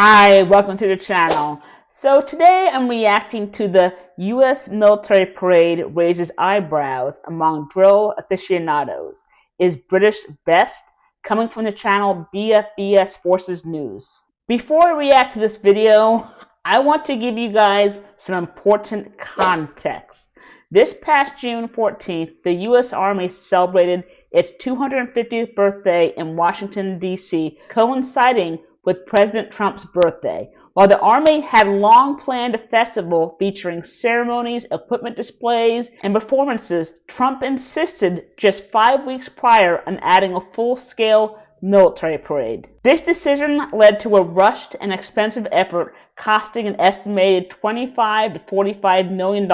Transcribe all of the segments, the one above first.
Hi, welcome to the channel. So today I'm reacting to the U.S. military parade raises eyebrows among drill aficionados. Is British best? Coming from the channel BFBS Forces News. Before I react to this video, I want to give you guys some important context. This past June 14th, the U.S. Army celebrated its 250th birthday in Washington, D.C., coinciding with President Trump's birthday. While the Army had long planned a festival featuring ceremonies, equipment displays, and performances, Trump insisted just 5 weeks prior on adding a full-scale military parade. This decision led to a rushed and expensive effort costing an estimated $25 to $45 million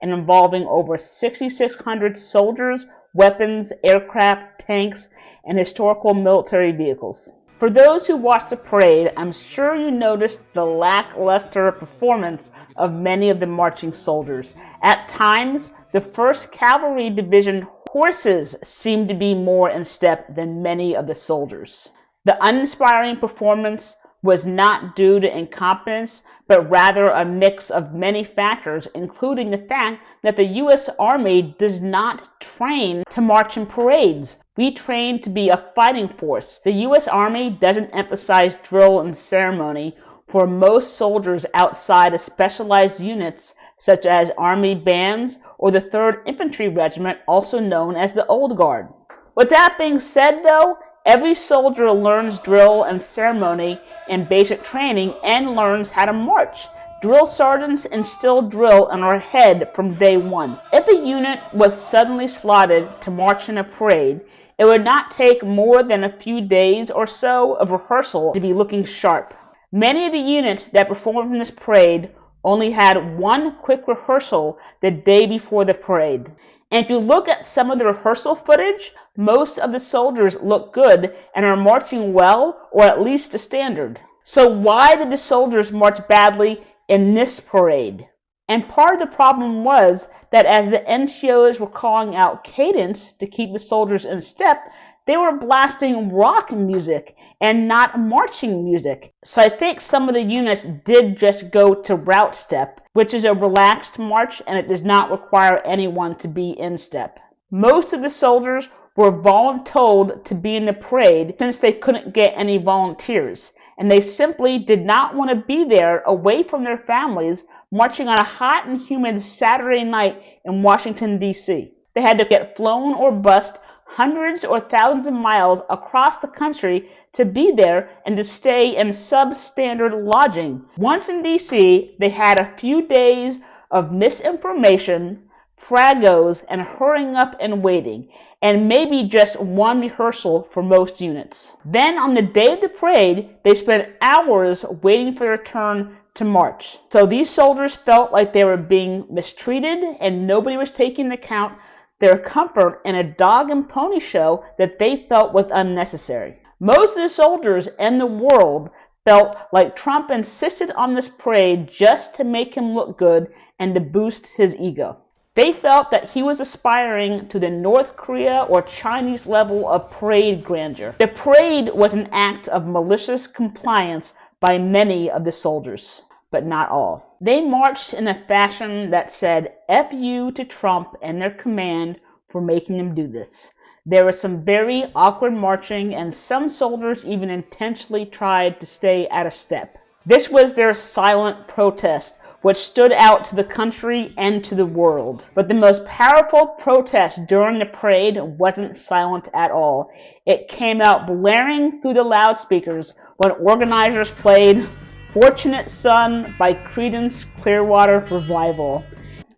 and involving over 6,600 soldiers, weapons, aircraft, tanks, and historical military vehicles. For those who watched the parade, I'm sure you noticed the lackluster performance of many of the marching soldiers. At times, the 1st Cavalry Division horses seemed to be more in step than many of the soldiers. The uninspiring performance was not due to incompetence, but rather a mix of many factors, including the fact that the U.S. Army does not train to march in parades. We train to be a fighting force. The U.S. Army doesn't emphasize drill and ceremony for most soldiers outside of specialized units such as Army bands or the 3rd Infantry Regiment, also known as the Old Guard. With that being said, though, every soldier learns drill and ceremony in basic training and learns how to march. Drill sergeants instill drill in our head from day one. If a unit was suddenly slotted to march in a parade, it would not take more than a few days or so of rehearsal to be looking sharp. Many of the units that performed in this parade only had one quick rehearsal the day before the parade. And if you look at some of the rehearsal footage, most of the soldiers look good and are marching well, or at least a standard. So why did the soldiers march badly in this parade? And part of the problem was that as the NCOs were calling out cadence to keep the soldiers in step, they were blasting rock music and not marching music. So I think some of the units did just go to route step, which is a relaxed march and it does not require anyone to be in step. Most of the soldiers were voluntold to be in the parade since they couldn't get any volunteers, and they simply did not want to be there away from their families marching on a hot and humid Saturday night in Washington, D.C. They had to get flown or bused hundreds or thousands of miles across the country to be there and to stay in substandard lodging. Once in D.C., they had a few days of misinformation, fragos, and hurrying up and waiting, and maybe just one rehearsal for most units. Then on the day of the parade, they spent hours waiting for their turn to march. So these soldiers felt like they were being mistreated and nobody was taking into account their comfort in a dog and pony show that they felt was unnecessary. Most of the soldiers in the world felt like Trump insisted on this parade just to make him look good and to boost his ego. They felt that he was aspiring to the North Korea or Chinese level of parade grandeur. The parade was an act of malicious compliance by many of the soldiers, but not all. They marched in a fashion that said F you to Trump and their command for making them do this. There was some very awkward marching, and some soldiers even intentionally tried to stay out of step. This was their silent protest, which stood out to the country and to the world. But the most powerful protest during the parade wasn't silent at all. It came out blaring through the loudspeakers when organizers played Fortunate Son by Creedence Clearwater Revival.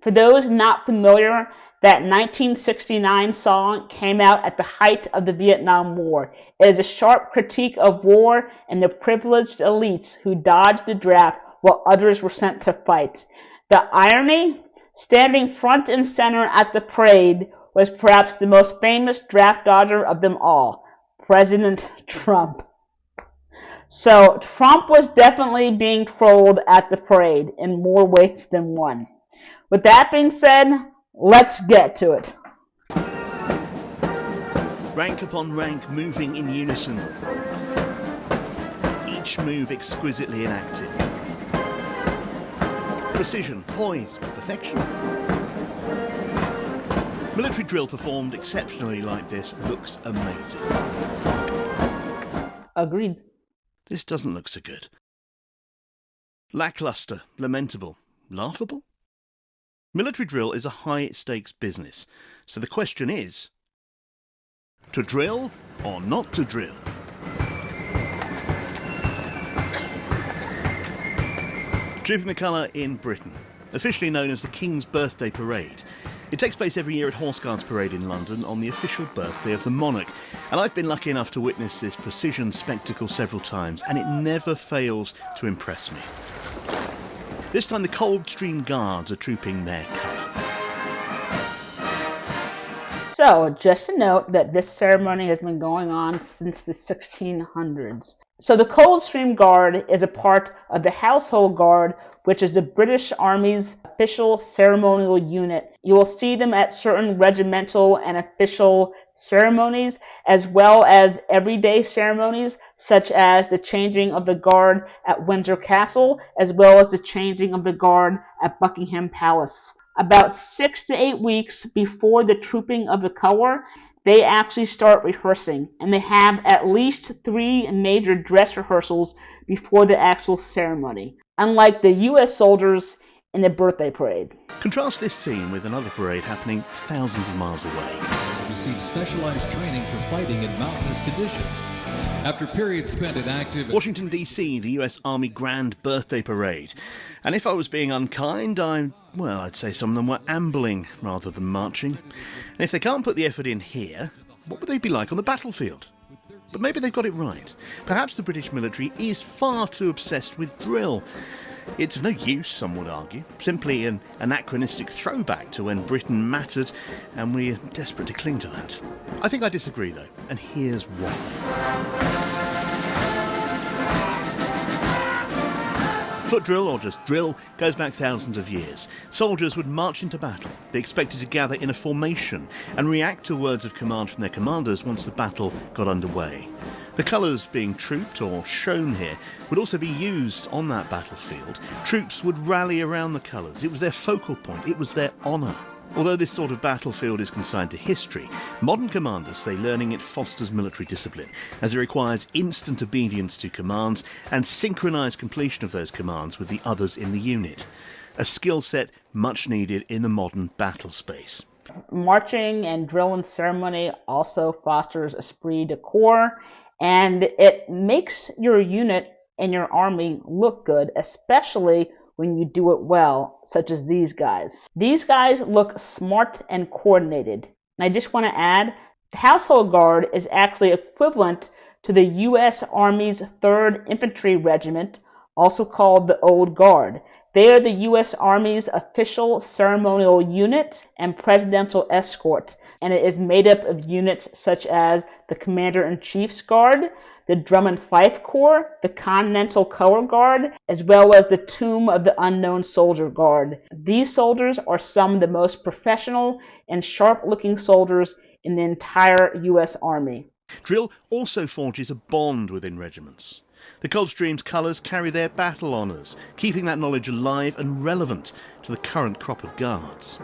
For those not familiar, that 1969 song came out at the height of the Vietnam War. It is a sharp critique of war and the privileged elites who dodged the draft while others were sent to fight. The irony, standing front and center at the parade, was perhaps the most famous draft dodger of them all, President Trump. So Trump was definitely being trolled at the parade in more ways than one. With that being said, let's get to it. Rank upon rank moving in unison. each move exquisitely enacted. Precision, poise, perfection. Military drill performed exceptionally like this looks amazing. Agreed. This doesn't look so good. Lackluster, lamentable, laughable? Military drill is a high-stakes business, so the question is, to drill or not to drill? Trooping the colour in Britain, officially known as the King's Birthday Parade. It takes place every year at Horse Guards Parade in London on the official birthday of the monarch. And I've been lucky enough to witness this precision spectacle several times, and it never fails to impress me. This time the Coldstream Guards are trooping their colour. So, just a note that this ceremony has been going on since the 1600s. So the Coldstream Guard is a part of the Household Guard, which is the British Army's official ceremonial unit. You will see them at certain regimental and official ceremonies, as well as everyday ceremonies, such as the changing of the guard at Windsor Castle, as well as the changing of the guard at Buckingham Palace. About 6 to 8 weeks before the trooping of the colour, they actually start rehearsing, and they have at least 3 major dress rehearsals before the actual ceremony, unlike the US soldiers in the birthday parade. Contrast this scene with another parade happening thousands of miles away. Receive specialized training for fighting in mountainous conditions. After periods spent in active... Washington, D.C., the US Army Grand Birthday Parade. And if I was being unkind, I'd say some of them were ambling rather than marching. And if they can't put the effort in here, what would they be like on the battlefield? But maybe they've got it right. Perhaps the British military is far too obsessed with drill. It's of no use, some would argue, simply an anachronistic throwback to when Britain mattered, and we're desperate to cling to that. I think I disagree, though, and here's why. Foot drill, or just drill, goes back thousands of years. Soldiers would march into battle, be expected to gather in a formation, and react to words of command from their commanders once the battle got underway. The colours being trooped, or shown here, would also be used on that battlefield. Troops would rally around the colours. It was their focal point. It was their honour. Although this sort of battlefield is consigned to history, modern commanders say learning it fosters military discipline, as it requires instant obedience to commands and synchronised completion of those commands with the others in the unit. A skill set much needed in the modern battle space. Marching and drill and ceremony also fosters esprit de corps, and it makes your unit and your army look good, especially when you do it well, such as these guys. These guys look smart and coordinated. And I just want to add, the Household Guard is actually equivalent to the U.S. Army's 3rd Infantry Regiment, also called the Old Guard. They are the U.S. Army's official ceremonial unit and presidential escort, and it is made up of units such as the Commander-in-Chief's Guard, the Drum and Fife Corps, the Continental Color Guard, as well as the Tomb of the Unknown Soldier Guard. These soldiers are some of the most professional and sharp-looking soldiers in the entire U.S. Army. Drill also forges a bond within regiments. The Coldstream's colours carry their battle honours, keeping that knowledge alive and relevant to the current crop of guards.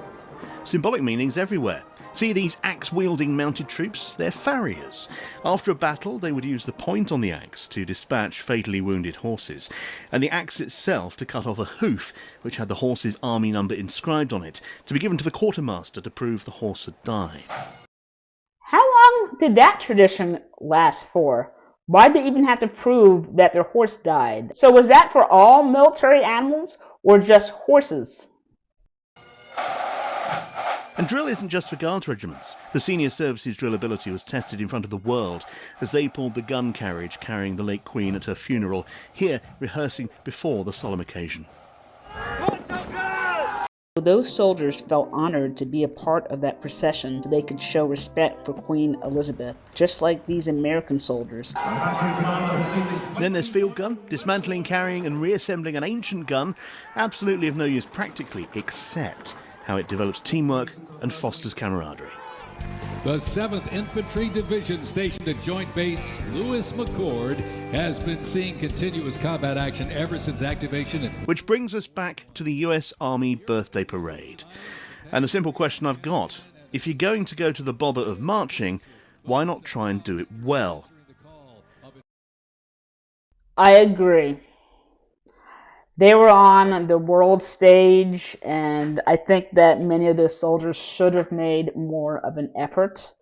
Symbolic meanings everywhere. See these axe-wielding mounted troops? They're farriers. After a battle, they would use the point on the axe to dispatch fatally wounded horses, and the axe itself to cut off a hoof, which had the horse's army number inscribed on it, to be given to the quartermaster to prove the horse had died. How long did that tradition last for? Why did they even have to prove that their horse died? So was that for all military animals or just horses? And drill isn't just for guards regiments. The senior services drill ability was tested in front of the world as they pulled the gun carriage carrying the late Queen at her funeral, here rehearsing before the solemn occasion. Those soldiers felt honored to be a part of that procession so they could show respect for Queen Elizabeth, just like these American soldiers. Then there's field gun, dismantling, carrying and reassembling an ancient gun, absolutely of no use practically, except how it develops teamwork and fosters camaraderie. The 7th Infantry Division stationed at Joint Base Lewis McChord has been seeing continuous combat action ever since activation. Which brings us back to the US Army Birthday Parade. And the simple question I've got, if you're going to go to the bother of marching, why not try and do it well? I agree. They were on the world stage, and I think that many of those soldiers should have made more of an effort.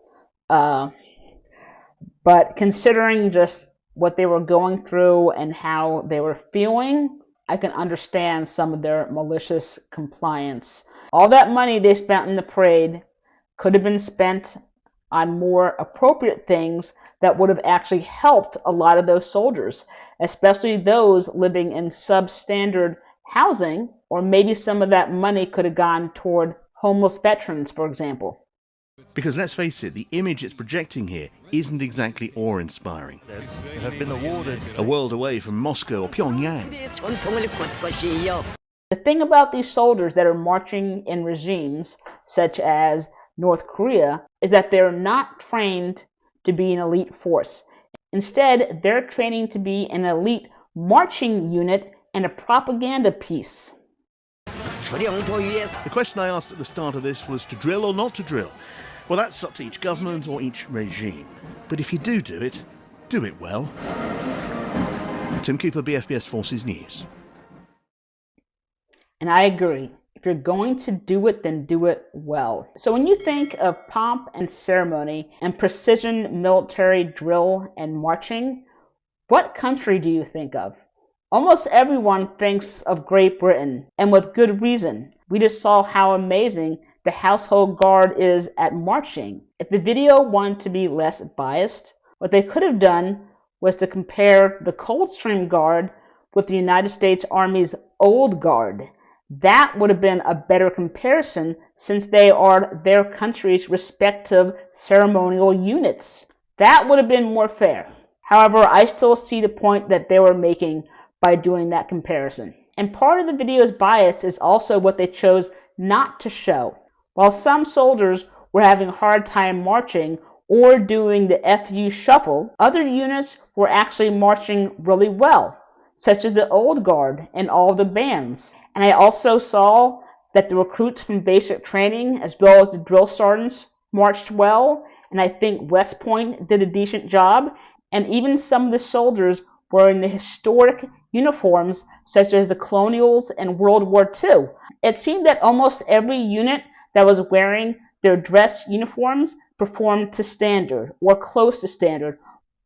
But considering just what they were going through and how they were feeling, I can understand some of their malicious compliance. All that money they spent in the parade could have been spent on more appropriate things that would have actually helped a lot of those soldiers, especially those living in substandard housing, or maybe some of that money could have gone toward homeless veterans, for example. Because let's face it, the image it's projecting here isn't exactly awe-inspiring. Have been awarded A world away from Moscow or Pyongyang. The thing about these soldiers that are marching in regimes such as North Korea is that they're not trained to be an elite force. Instead, they're training to be an elite marching unit and a propaganda piece. The question I asked at the start of this was to drill or not to drill. Well, that's up to each government or each regime. But if you do it well. Tim Cooper, BFBS Forces News. And I agree. If you're going to do it, then do it well. So when you think of pomp and ceremony and precision military drill and marching, what country do you think of? Almost everyone thinks of Great Britain, and with good reason. We just saw how amazing the household guard is at marching. If the video wanted to be less biased, what they could have done was to compare the Coldstream Guard with the United States Army's Old Guard. That would have been a better comparison since they are their country's respective ceremonial units. That would have been more fair. However, I still see the point that they were making by doing that comparison. And part of the video's bias is also what they chose not to show. While some soldiers were having a hard time marching or doing the FU shuffle, other units were actually marching really well, such as the Old Guard and all the bands. And I also saw that the recruits from basic training, as well as the drill sergeants, marched well, and I think West Point did a decent job, and even some of the soldiers wearing the historic uniforms, such as the Colonials and World War II. It seemed that almost every unit that was wearing their dress uniforms performed to standard, or close to standard,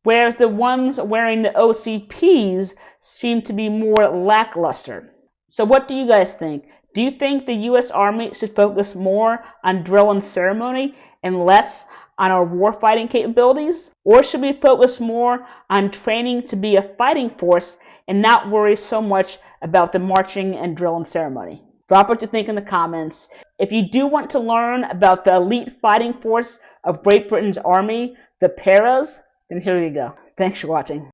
whereas the ones wearing the OCPs seemed to be more lackluster. So what do you guys think? Do you think the U.S. Army should focus more on drill and ceremony and less on our warfighting capabilities? Or should we focus more on training to be a fighting force and not worry so much about the marching and drill and ceremony? Drop what you think in the comments. If you do want to learn about the elite fighting force of Great Britain's army, the Paras, then here you go. Thanks for watching.